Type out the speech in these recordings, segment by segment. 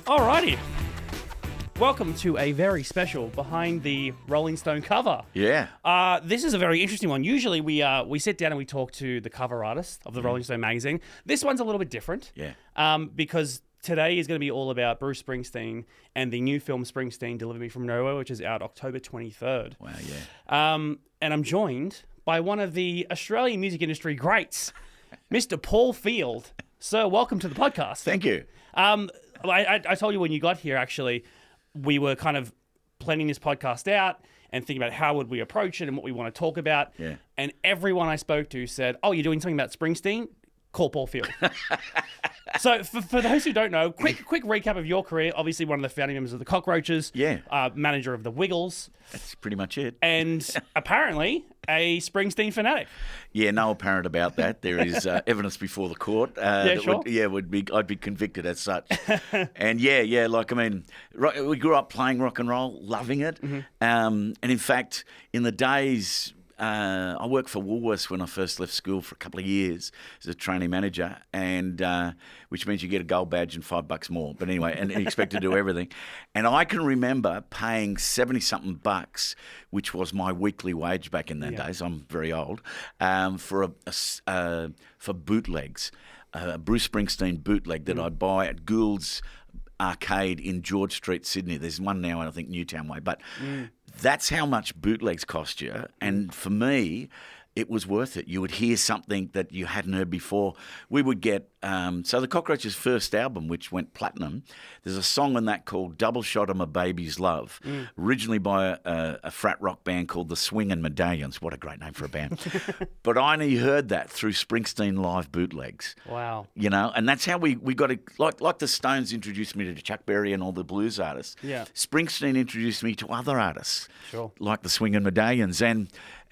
Alrighty. Welcome to a very special Behind the Rolling Stone cover. Yeah. This is a very interesting one. Usually we sit down and we talk to the cover artist of the Rolling Stone magazine. This one's a little bit different. Yeah. Because today is going to be all about Bruce Springsteen and the new film Springsteen, Deliver Me From Nowhere, which is out October 23rd. Wow, yeah. And I'm joined by one of the Australian music industry greats, Mr. Paul Field. Sir, welcome to the podcast. Thank you. I told you when you got here, actually, we were kind of planning this podcast out and thinking about how would we approach it and what we want to talk about. Yeah. And everyone I spoke to said, oh, you're doing something about Springsteen? Call Paul Field. So for those who don't know, quick recap of your career. Obviously one of the founding members of the Cockroaches. Yeah. Manager of the Wiggles. That's pretty much it. And apparently a Springsteen fanatic. Yeah, no apparent about that. There is evidence before the court. Yeah, sure. I'd be convicted as such. And we grew up playing rock and roll, loving it. Mm-hmm. And in fact, in the days, I worked for Woolworths when I first left school for a couple of years as a trainee manager, and which means you get a gold badge and $5 more. But anyway, and expect to do everything. And I can remember paying 70-something bucks, which was my weekly wage back in those days. I'm very old, for bootlegs, a Bruce Springsteen bootleg that I'd buy at Gould's Arcade in George Street, Sydney. There's one now, I think, Newtown Way, but. That's how much bootlegs cost you. And for me, it was worth it. You would hear something that you hadn't heard before. We would get, so the Cockroaches' first album, which went platinum, there's a song on that called Double Shot of My Baby's Love, originally by a frat rock band called the Swingin' Medallions. What a great name for a band. But I only heard that through Springsteen live bootlegs. Wow. You know, and that's how we got it. Like the Stones introduced me to Chuck Berry and all the blues artists. Yeah. Springsteen introduced me to other artists. Sure. Like the Swingin' Medallions.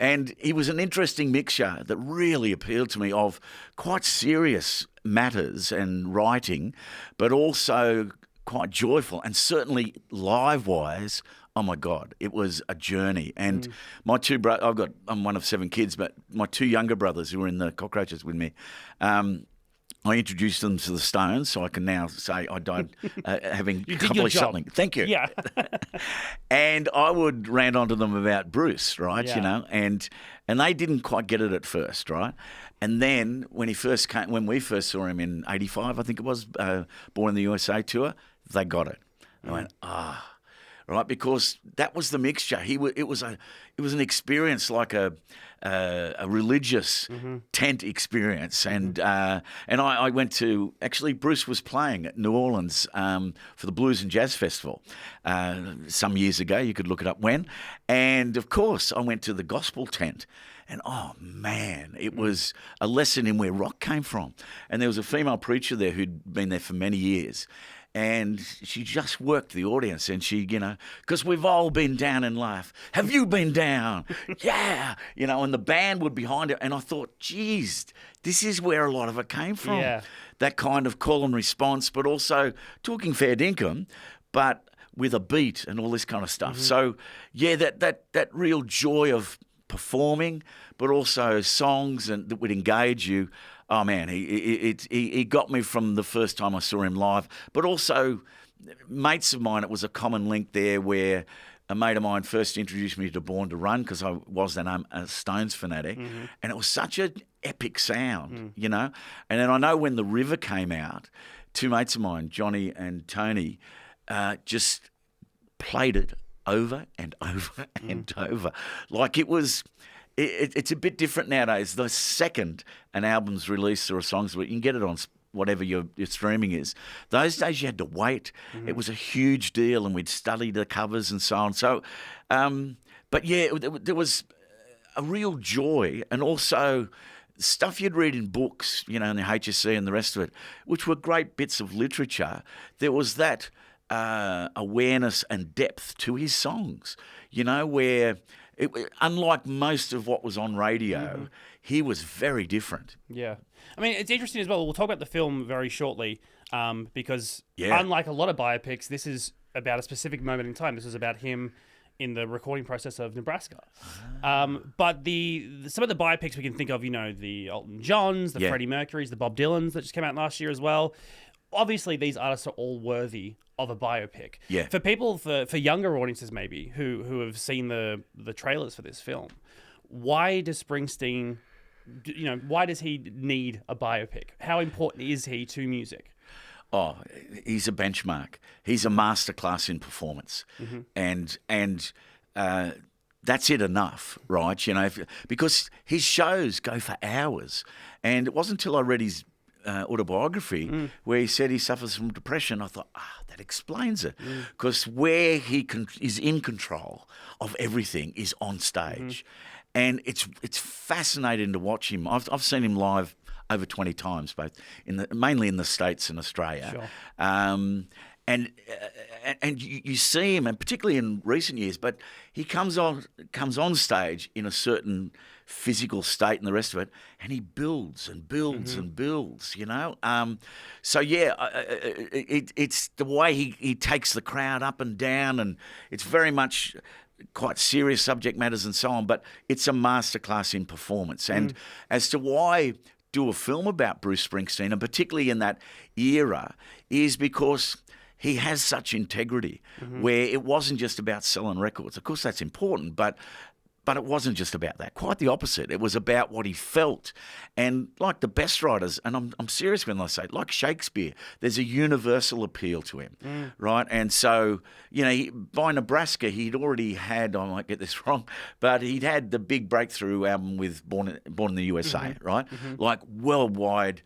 And he was an interesting mixture that really appealed to me of quite serious matters and writing, but also quite joyful. And certainly live-wise, oh my God, it was a journey. And my two brothers, I'm one of 7 kids, but my 2 younger brothers who were in the Cockroaches with me, I introduced them to the Stones, so I can now say I died having accomplished something. Thank you. Yeah. And I would rant onto them about Bruce, right? Yeah. You know, and they didn't quite get it at first, right? And then when we first saw him in '85, I think it was, Born in the USA tour, they got it. I went, right, because that was the mixture. It was an experience like a religious tent experience, and I went to, actually Bruce was playing at New Orleans for the Blues and Jazz Festival some years ago. You could look it up when, and of course I went to the gospel tent. And oh man, it was a lesson in where rock came from. And there was a female preacher there who'd been there for many years. And she just worked the audience, and she, because we've all been down in life. Have you been down? Yeah. And the band would behind it. And I thought, geez, this is where a lot of it came from. Yeah. That kind of call and response, but also talking fair dinkum, but with a beat and all this kind of stuff. So, yeah, that real joy of performing, but also songs and that would engage you. Oh man, he got me from the first time I saw him live. But also, mates of mine, it was a common link there where a mate of mine first introduced me to Born to Run because I was then a Stones fanatic, and it was such an epic sound, And then I know when The River came out, 2 mates of mine, Johnny and Tony, just played it over and over and over. Like it was, it's a bit different nowadays. The second an album's released or a song's released, you can get it on whatever your streaming is. Those days you had to wait. It was a huge deal, and we'd study the covers and so on. So, but yeah, there was a real joy, and also stuff you'd read in books, in the HSC and the rest of it, which were great bits of literature. There was that awareness and depth to his songs, where unlike most of what was on radio, he was very different. Yeah. I mean, it's interesting as well. We'll talk about the film very shortly because unlike a lot of biopics, this is about a specific moment in time. This is about him in the recording process of Nebraska. But some of the biopics we can think of, the Elton Johns, the Freddie Mercurys, the Bob Dylans that just came out last year as well, obviously these artists are all worthy of a biopic. Yeah. For people, for younger audiences maybe who have seen the trailers for this film, why does Springsteen, why does he need a biopic? How important is he to music? Oh, he's a benchmark. He's a masterclass in performance, and that's it enough, right? Because his shows go for hours, and it wasn't until I read his autobiography where he said he suffers from depression. I thought, that explains it, because where he is in control of everything is on stage, and it's fascinating to watch him. I've seen him live over 20 times, both mainly in the States and Australia. Sure. And you see him, and particularly in recent years, but he comes on stage in a certain physical state and the rest of it, and he builds and builds and builds, So yeah, it's the way he takes the crowd up and down, and it's very much quite serious subject matters and so on, but it's a masterclass in performance. And as to why do a film about Bruce Springsteen, and particularly in that era, is because he has such integrity, where it wasn't just about selling records. Of course, that's important, but it wasn't just about that. Quite the opposite. It was about what he felt. And like the best writers, and I'm serious when I say it, like Shakespeare, there's a universal appeal to him, right? And so, by Nebraska, he'd already had, I might get this wrong, but he'd had the big breakthrough album with Born in the USA, right? Like worldwide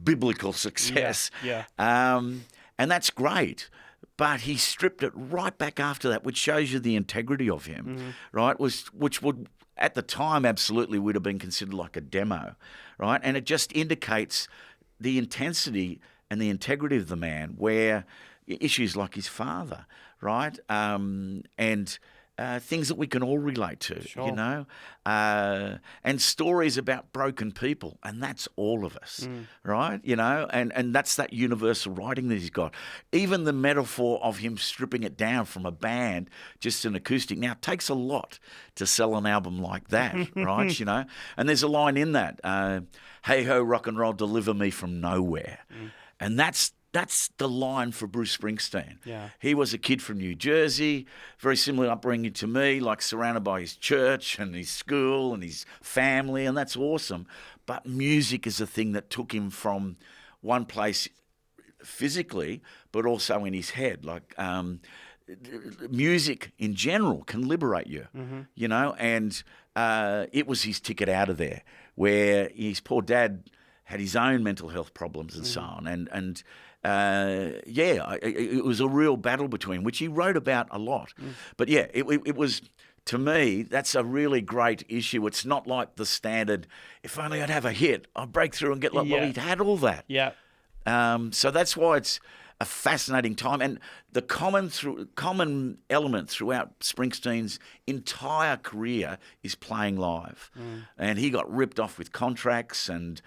biblical success. Yeah. And that's great. But he stripped it right back after that, which shows you the integrity of him, right? Which would, at the time, absolutely would have been considered like a demo, right? And it just indicates the intensity and the integrity of the man, where issues like his father, right? And things that we can all relate to, Sure. and stories about broken people, and that's all of us, right? And that's that universal writing that he's got. Even the metaphor of him stripping it down from a band, just an acoustic. Now, it takes a lot to sell an album like that, right? And there's a line in that, hey ho, rock and roll, deliver me from nowhere. And that's the line for Bruce Springsteen. Yeah. He was a kid from New Jersey, very similar upbringing to me, like surrounded by his church and his school and his family, and that's awesome. But music is a thing that took him from one place physically, but also in his head. Like music in general can liberate you, and it was his ticket out of there, where his poor dad had his own mental health problems and so on, and it was a real battle between, which he wrote about a lot. But yeah, it was, to me, that's a really great issue. It's not like the standard, if only I'd have a hit, I'd break through and get like, well, he'd had all that. Yeah. So that's why it's a fascinating time. And the common element throughout Springsteen's entire career is playing live. And he got ripped off with contracts and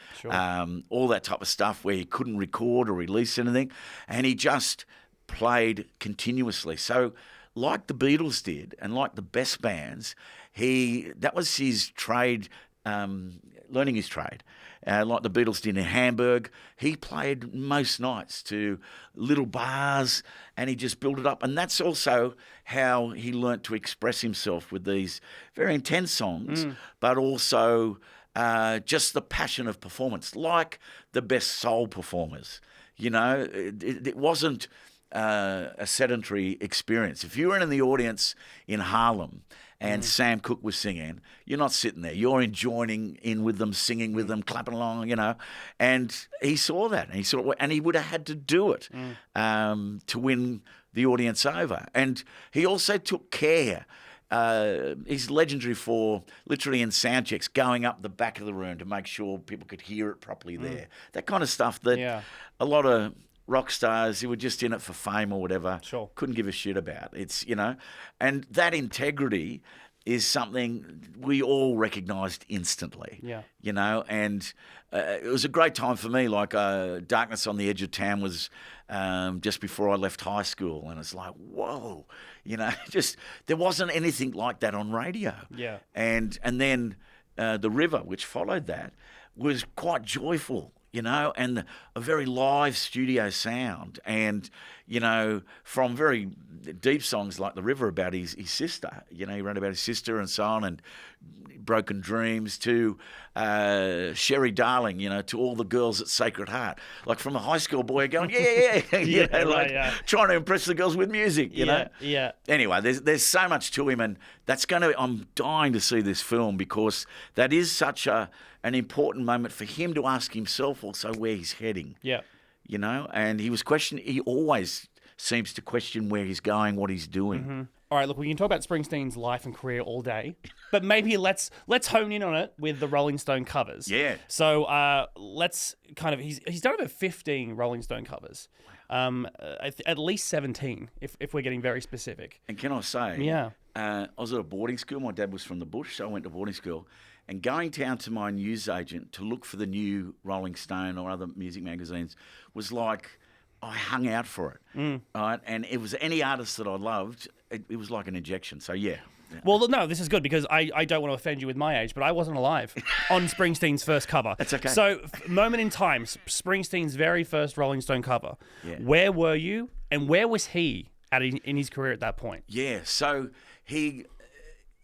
all that type of stuff, where he couldn't record or release anything. And he just played continuously. So like the Beatles did, and like the best bands, that was his trade, learning his trade. Like the Beatles did in Hamburg, he played most nights to little bars, and he just built it up. And that's also how he learnt to express himself with these very intense songs, but also just the passion of performance, like the best soul performers. It wasn't a sedentary experience. If you were in the audience in Harlem and Sam Cooke was singing, you're not sitting there. You're enjoying in with them, singing with them, clapping along, And he saw that, and he would have had to do it to win the audience over. And he also took care. He's legendary for literally in sound checks going up the back of the room to make sure people could hear it properly there. That kind of stuff that a lot of rock stars who were just in it for fame or whatever couldn't give a shit about. It's, and that integrity is something we all recognised instantly. And it was a great time for me. Like Darkness on the Edge of Town was just before I left high school, and it's like, whoa, just there wasn't anything like that on radio. And then The River, which followed that, was quite joyful. and a very live studio sound. And, from very deep songs like The River about his sister, he wrote about his sister and so on, and Broken Dreams to Sherry Darling, to all the girls at Sacred Heart. Like from a high school boy going, trying to impress the girls with music, you know? Yeah. Anyway, there's so much to him, and I'm dying to see this film because that is such an important moment for him to ask himself also where he's heading. Yeah. And he always seems to question where he's going, what he's doing. Mm-hmm. All right, look, we can talk about Springsteen's life and career all day, but maybe let's hone in on it with the Rolling Stone covers. Yeah. So let's he's done about 15 Rolling Stone covers, at least 17 if we're getting very specific. And can I say, yeah, I was at a boarding school. My dad was from the bush, so I went to boarding school. And going down to my newsagent to look for the new Rolling Stone or other music magazines was like I hung out for it, right? And it was any artist that I loved. It was like an injection. So yeah. Well, no, this is good because I don't want to offend you with my age, but I wasn't alive on Springsteen's first cover. That's okay. So, moment in time, Springsteen's very first Rolling Stone cover. Yeah. Where were you, and where was he in his career at that point? Yeah. So he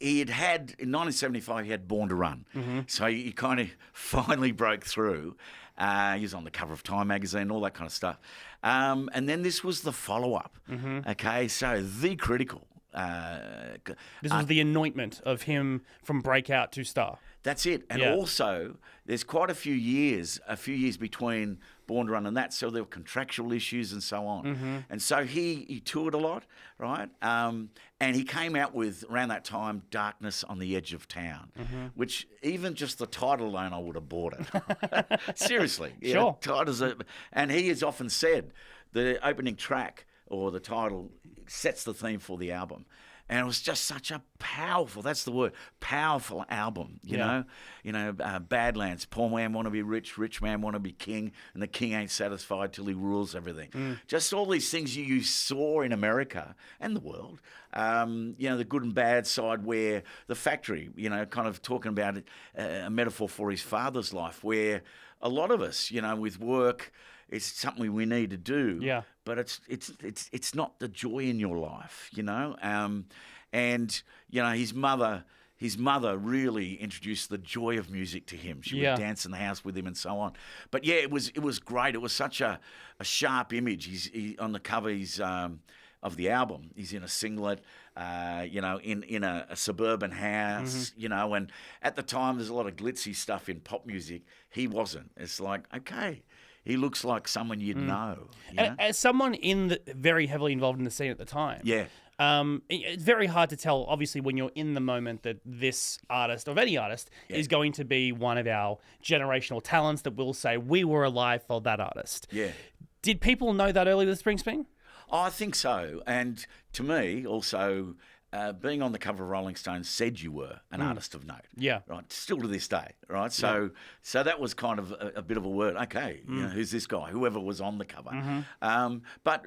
had in 1975 he had Born to Run. Mm-hmm. So he kind of finally broke through. He was on the cover of Time magazine, all that kind of stuff. And then this was the follow-up. Mm-hmm. Okay, so The Critical. This was the anointment of him from breakout to star. That's it. And also, there's quite a few years between Born to Run and that, so there were contractual issues and so on. Mm-hmm. And so he toured a lot, right? And he came out with, around that time, Darkness on the Edge of Town, which even just the title alone, I would have bought it. Seriously. Sure. And he has often said the opening track or the title sets the theme for the album. And it was just such a powerful, that's the word, powerful album, you know. Badlands, poor man want to be rich, rich man want to be king, and the king ain't satisfied till he rules everything. Just all these things you saw in America and the world, the good and bad side where the factory, kind of talking about it, a metaphor for his father's life, where a lot of us, with work, it's something we need to do. Yeah. But it's not the joy in your life, and his mother really introduced the joy of music to him. She would dance in the house with him and so on. But yeah, it was great. It was such a sharp image. He on the cover. He's of the album. He's in a singlet, in a suburban house, and at the time there's a lot of glitzy stuff in pop music. He wasn't. It's like, okay. He looks like someone you'd know. As someone very heavily involved in the scene at the time, it's very hard to tell, obviously, when you're in the moment that this artist, of any artist, is going to be one of our generational talents that will say, we were alive for that artist. Yeah. Did people know that early with Springsteen? Oh, I think so. And to me, also, being on the cover of Rolling Stone said you were an artist of note. Yeah. Right. Still to this day. Right. So that was kind of a bit of a word. Okay. Who's this guy? Whoever was on the cover. Mm-hmm. But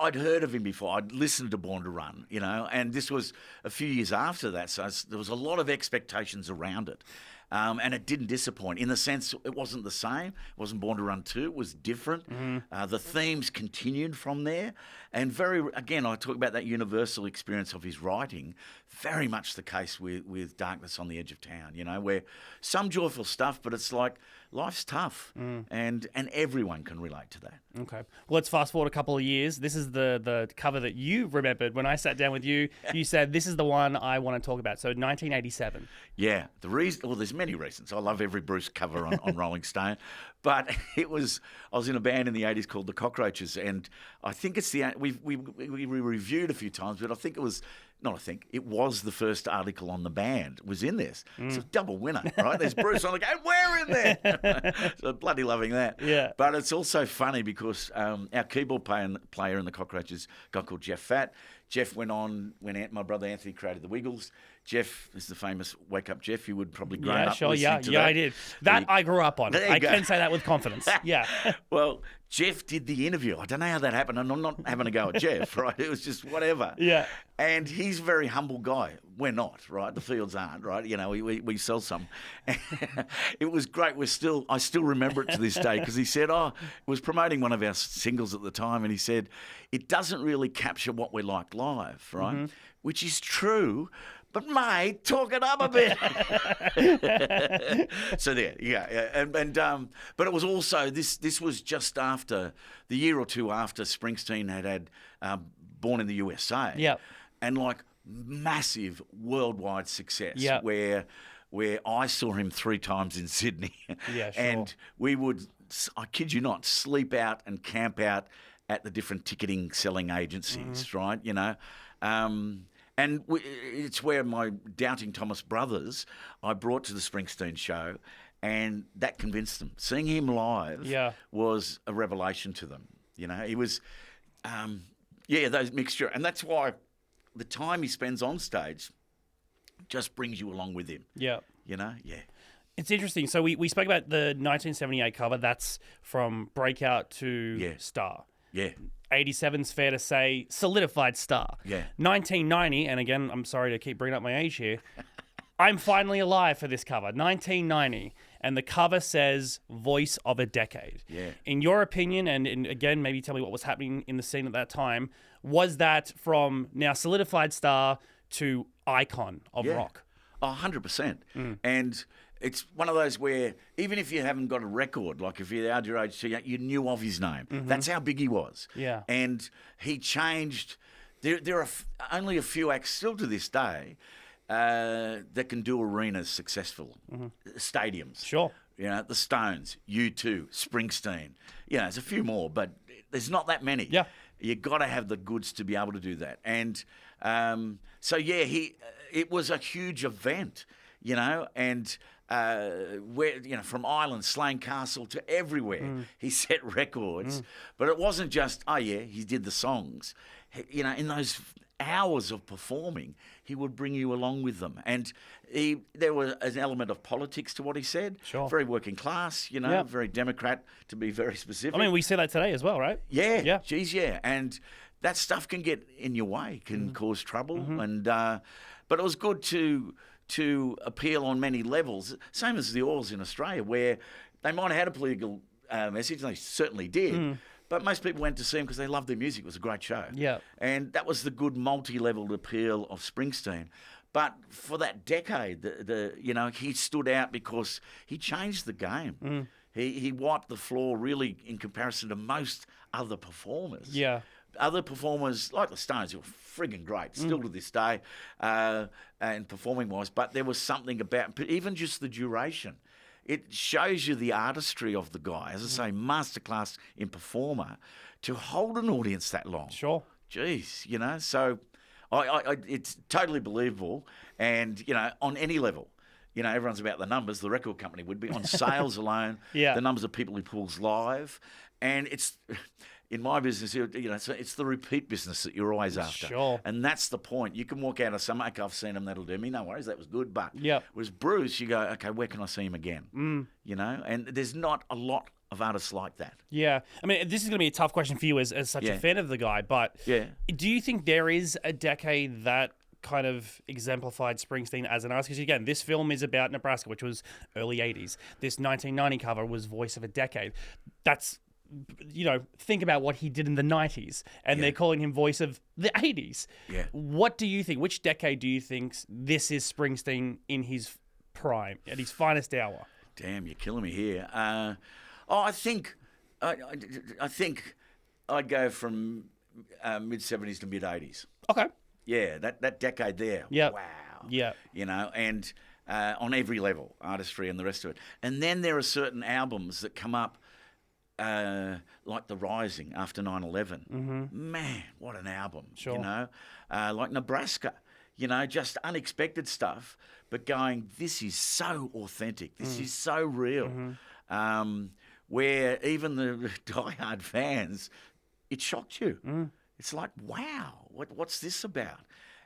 I'd heard of him before. I'd listened to Born to Run, and this was a few years after that. So there was a lot of expectations around it. And it didn't disappoint in the sense it wasn't the same. It wasn't Born to Run 2. It was different. Mm-hmm. The themes continued from there. And again, I talk about that universal experience of his writing, very much the case with Darkness on the Edge of Town, where some joyful stuff, but it's like life's tough and everyone can relate to that. Okay. Well, let's fast forward a couple of years. This is the cover that you remembered when I sat down with you. You said, this is the one I want to talk about. So 1987. Yeah. There's many reasons. I love every Bruce cover on Rolling Stone. But I was in a band in the 80s called The Cockroaches, and I think we reviewed a few times, but it was the first article on the band was in this. It's a double winner, right? There's Bruce on the and we're in there. So bloody loving that. Yeah. But it's also funny because our keyboard player in The Cockroaches, a guy called Jeff Fatt. Jeff went on when my brother Anthony created the Wiggles. Jeff is the famous Wake Up Jeff. You would probably grown up sure, listening to that. I did. That I grew up on. I go. can say that with confidence. Yeah. Well, Jeff did the interview. I don't know how that happened, and I'm not having a go at Jeff, right? It was just whatever. Yeah. And he's a very humble guy. We're not, right? The Fields aren't, right? You know, we sell some. It was great. I still remember it to this day because he said, it was promoting one of our singles at the time, and he said, it doesn't really capture what we're like live, right? Mm-hmm. Which is true. But mate, talk it up a bit. So there, yeah, but it was also this was just after the year or two after Springsteen had Born in the USA. Yeah, and like massive worldwide success. Yep. where I saw him 3 times in Sydney. Yeah, sure. And we would, I kid you not, sleep out and camp out at the different ticketing selling agencies, right? You know. And it's where my Doubting Thomas brothers I brought to the Springsteen show, and that convinced them. Seeing him live was a revelation to them. You know, he was, those mixture. And that's why the time he spends on stage just brings you along with him. Yeah. You know, yeah. It's interesting. So we spoke about the 1978 cover. That's from Breakout to Star. Yeah. 87's fair to say solidified star. Yeah. 1990, and again, I'm sorry to keep bringing up my age here. I'm finally alive for this cover. 1990, and the cover says "Voice of a Decade." Yeah. In your opinion, and again, maybe tell me what was happening in the scene at that time. Was that from now solidified star to icon of rock? 100%. And it's one of those where even if you haven't got a record, like if you're out your age, you knew of his name. That's how big he was. Yeah. And he changed. There are only a few acts still to this day that can do arenas successful, stadiums. Sure. You know, the Stones, U2, Springsteen. You know, there's a few more, but there's not that many. Yeah. You got to have the goods to be able to do that. And it was a huge event, you know, and from Ireland, Slane Castle to everywhere, he set records. But it wasn't just, he did the songs. You know, in those hours of performing, he would bring you along with them. And there was an element of politics to what he said. Sure. Very working class, you know, very Democrat, to be very specific. I mean, we see that today as well, right? Yeah. Geez, yeah. And that stuff can get in your way, can cause trouble. And but it was good to appeal on many levels, same as the Oils in Australia, where they might have had a political message, and they certainly did, but most people went to see him because they loved their music. It was a great show. Yeah. And that was the good multi-leveled appeal of Springsteen. But for that decade, he stood out because he changed the game. He wiped the floor really in comparison to most other performers. Yeah. Other performers, like the Stones, who were frigging great, still to this day, and performing-wise. But there was something about, even just the duration. It shows you the artistry of the guy. As I say, masterclass in performer, to hold an audience that long. Sure. Jeez, you know. So it's totally believable. And, you know, on any level. You know, everyone's about the numbers. The record company would be on sales alone. Yeah. The numbers of people he pulls live. And it's... In my business, you know, it's the repeat business that you're always after. Sure. And that's the point. You can walk out of some, okay, I've seen him, that'll do me. No worries, that was good. But yep. Whereas Bruce, you go, okay, where can I see him again? You know, and there's not a lot of artists like that. Yeah. I mean, this is going to be a tough question for you as such a fan of the guy. But do you think there is a decade that kind of exemplified Springsteen as an artist? Because again, this film is about Nebraska, which was early 80s. This 1990 cover was Voice of a Decade. That's... You know, think about what he did in the 90s, and they're calling him Voice of the 80s. Yeah. What do you think? Which decade do you think this is Springsteen in his prime, at his finest hour? Damn, you're killing me here. I think I'd go from mid 70s to mid 80s. Okay. Yeah, that decade there. Yeah. Wow. Yeah. You know, and on every level, artistry and the rest of it. And then there are certain albums that come up. Like The Rising after 9/11. Man, what an album. Sure. You know, like Nebraska, you know, just unexpected stuff, but going, this is so authentic. This is so real. Where even the diehard fans, it shocked you. It's like, wow, what's this about?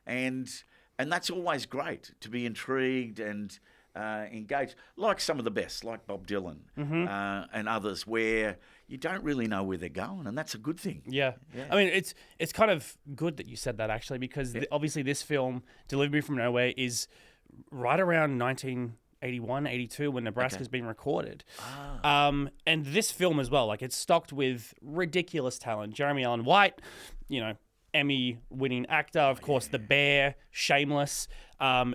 And and that's always great to be intrigued and engaged, like some of the best, like Bob Dylan and others, where you don't really know where they're going, and that's a good thing. Yeah. I mean, it's kind of good that you said that, actually, because obviously this film, Delivery from Nowhere, is right around 1981, 82 when Nebraska's been recorded. And this film as well, like, it's stocked with ridiculous talent. Jeremy Allen White, Emmy-winning actor, of course, The Bear, Shameless.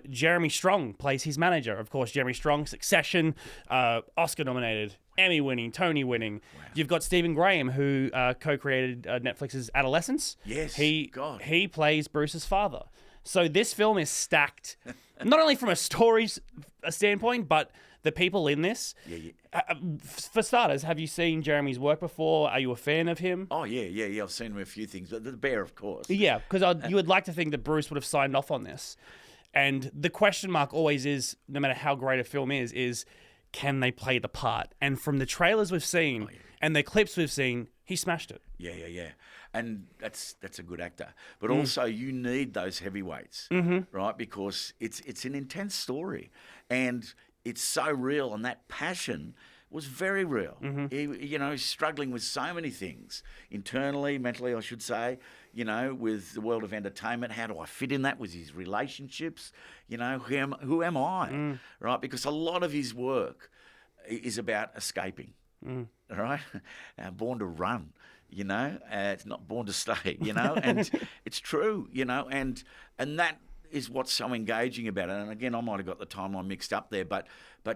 Jeremy Strong plays his manager, of course. Jeremy Strong, Succession, Oscar-nominated, Emmy-winning, Tony-winning. Wow. You've got Stephen Graham, who co-created Netflix's Adolescence. Yes, he plays Bruce's father. So this film is stacked, not only from a story standpoint, but the people in this. For starters, have you seen Jeremy's work before? Are you a fan of him? Oh, yeah. I've seen him a few things. But The Bear, of course. Yeah, because you would like to think that Bruce would have signed off on this. And the question mark always is, no matter how great a film is can they play the part? And from the trailers we've seen and the clips we've seen, he smashed it. Yeah. And that's a good actor. But also you need those heavyweights, right? Because it's an intense story. And it's so real, and that passion was very real. He's struggling with so many things, internally, mentally, I should say, with the world of entertainment. How do I fit in that with his relationships? Who am I, right? Because a lot of his work is about escaping, right? Born to run, it's not born to stay, and it's true, and that is what's so engaging about it. And again, I might have got the timeline mixed up there, but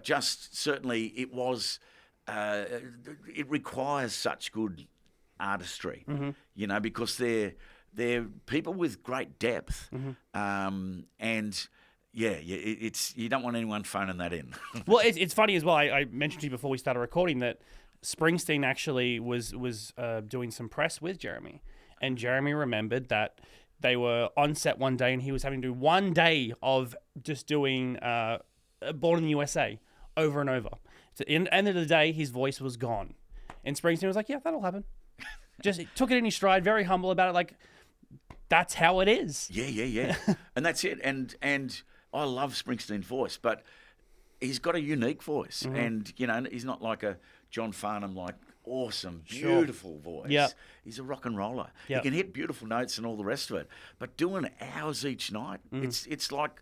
just certainly it was, it requires such good artistry, because they're people with great depth, and it's you don't want anyone phoning that in. Well, it's funny as well. I mentioned to you before we started recording that Springsteen actually was doing some press with Jeremy, and Jeremy remembered that they were on set one day and he was having to do one day of just doing Born in the USA over and over. So in the end of the day, his voice was gone. And Springsteen was like, yeah, that'll happen. Just took it in his stride, very humble about it. Like, that's how it is. Yeah. And that's it. And I love Springsteen's voice, but he's got a unique voice. And, he's not like a John Farnham, like, awesome, beautiful voice. Yep. He's a rock and roller. Yep. He can hit beautiful notes and all the rest of it. But doing hours each night, it's like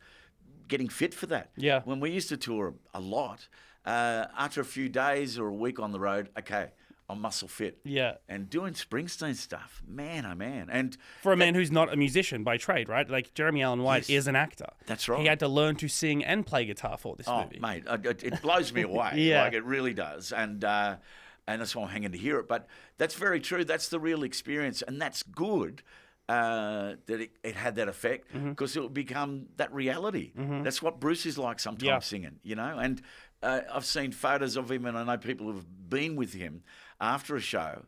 getting fit for that. Yeah. When we used to tour a lot, after a few days or a week on the road, okay, I'm muscle fit. Yeah. And doing Springsteen stuff, man, oh man. And for a man who's not a musician by trade, right? Like, Jeremy Allen White is an actor. That's right. He had to learn to sing and play guitar for this movie. Oh, mate, it blows me away. Yeah. Like, it really does. And that's why I'm hanging to hear it. But that's very true. That's the real experience. And that's good that it had that effect, because it will become that reality. That's what Bruce is like sometimes singing, And I've seen photos of him, and I know people who've been with him after a show,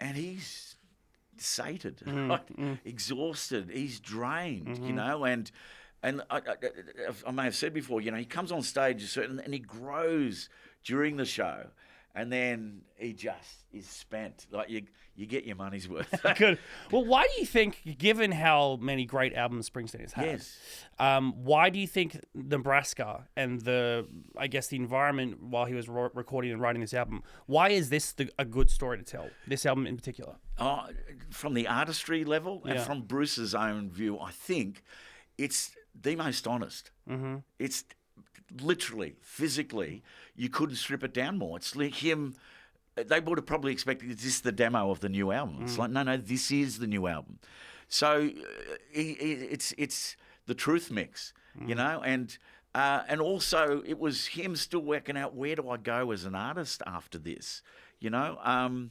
and he's sated, exhausted. He's drained, And I may have said before, he comes on stage and he grows during the show. And then he just is spent. Like, you get your money's worth. Good. Well, why do you think, given how many great albums Springsteen has had, why do you think Nebraska and the environment while he was recording and writing this album, why is this a good story to tell, this album in particular? From the artistry level and from Bruce's own view, I think it's the most honest. It's literally, physically, you couldn't strip it down more. It's like him. They would have probably expected, is this the demo of the new album? It's like, no, this is the new album. So it's the truth mix, and also it was him still working out, where do I go as an artist after this, and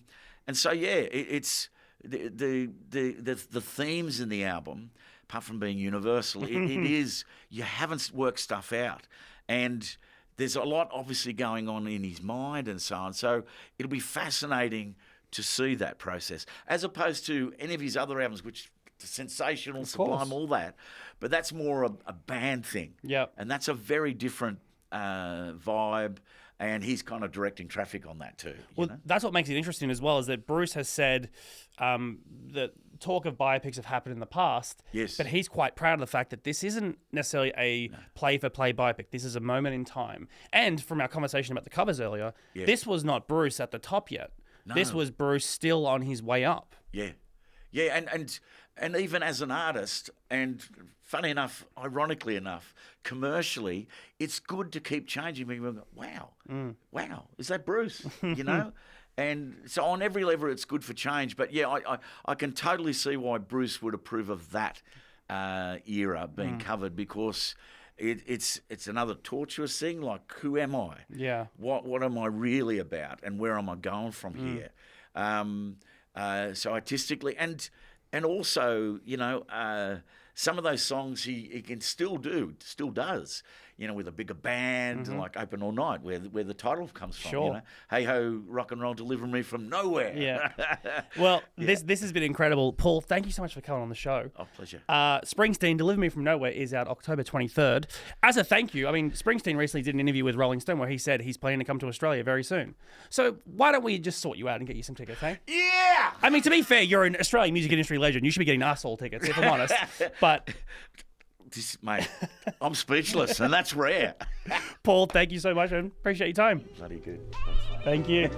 so it's the themes in the album, apart from being universal, it is, you haven't worked stuff out. And there's a lot obviously going on in his mind and so on. So it'll be fascinating to see that process, as opposed to any of his other albums, which sensational, sublime, all that. But that's more a band thing. Yeah. And that's a very different vibe, and he's kind of directing traffic on that too. Well, that's what makes it interesting as well, is that Bruce has said that talk of biopics have happened in the past, yes, but he's quite proud of the fact that this isn't necessarily a play-for-play biopic. This is a moment in time. And from our conversation about the covers earlier, this was not Bruce at the top yet. No. This was Bruce still on his way up. Yeah. Yeah, and even as an artist, and funny enough, ironically enough, commercially, it's good to keep changing. People go, wow, is that Bruce? And so on every level, it's good for change. But yeah, I can totally see why Bruce would approve of that era being covered, because it's another tortuous thing. Like, who am I? Yeah. What am I really about, and where am I going from here? So artistically, and also, some of those songs he can still does, with a bigger band, like Open All Night, where the title comes from. Sure. Hey ho, rock and roll, deliver me from nowhere. Yeah. Well, this has been incredible. Paul, thank you so much for coming on the show. Oh, pleasure. Springsteen, Deliver Me From Nowhere is out October 23rd. As a thank you, I mean, Springsteen recently did an interview with Rolling Stone where he said he's planning to come to Australia very soon. So why don't we just sort you out and get you some tickets, hey? Yeah! I mean, to be fair, you're an Australian music industry legend. You should be getting us all tickets, if I'm honest. But... mate, I'm speechless, and that's rare. Paul, thank you so much, man. Appreciate your time. Bloody good. Thank you.